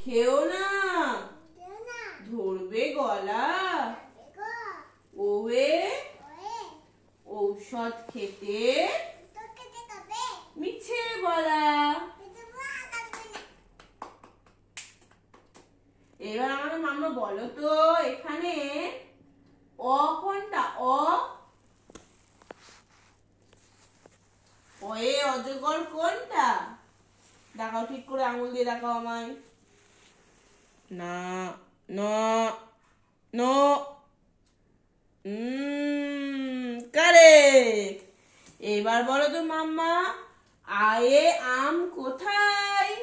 খেও না, ধরবে গলা। ওয়ে ঔষধ খেতে মিছে বলা। এবার আমাকে মাম্মা বলো তো এখানে অ কোনটা? অয়ে অজগর কোনটা? দেখাও, ঠিক করে আঙুল দিয়ে দেখাও আমায়। না, ন, নো, কারেক্ট। এবার বলো তো মাম্মা, আয়ে আম কোথায়?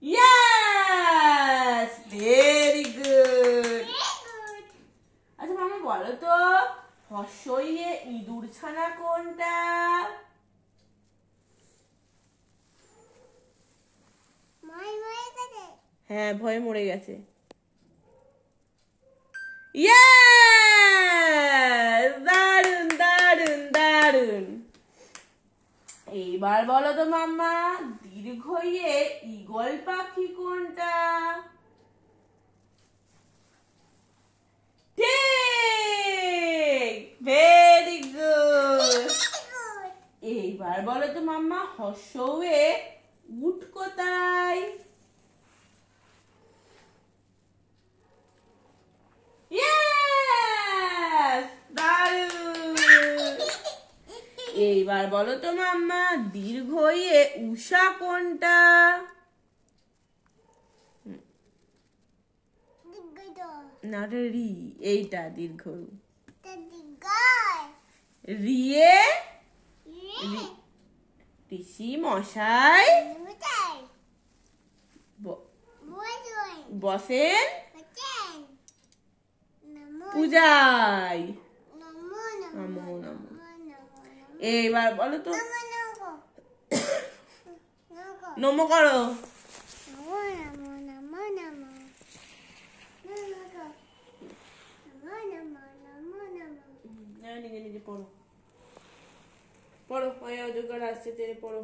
Yes! Very good. আচ্ছা মামা বলো তো হর্ষইয়ে ইঁদুর ছানা কোনটা? হ্যাঁ, ভয়ে মরে গেছে। Yes! দারুন দারুন দারুন। এইবার বলো তো মাম্মা, দীর্ঘইয়ে ঈগল পাখি কোনটা? ঠিক, ভেরি গুড। এইবার বলো তো মাম্মা, হর্ষউয়ে উট কোথায়? Yes! দারুন। এইবার বলো তো মাম্মা, দীর্ঘইয়ে উষা কোনটা? না, ওটা রি, এইটা দীর্ঘ। রিয়ে ঋষি মশাই বসেন পূজায়। নমো নমো। এইবার বলো তো, নমো করো। নিজে নিজে পড়ো পড়ো, অজগর আসছে, তেরে পড়ো।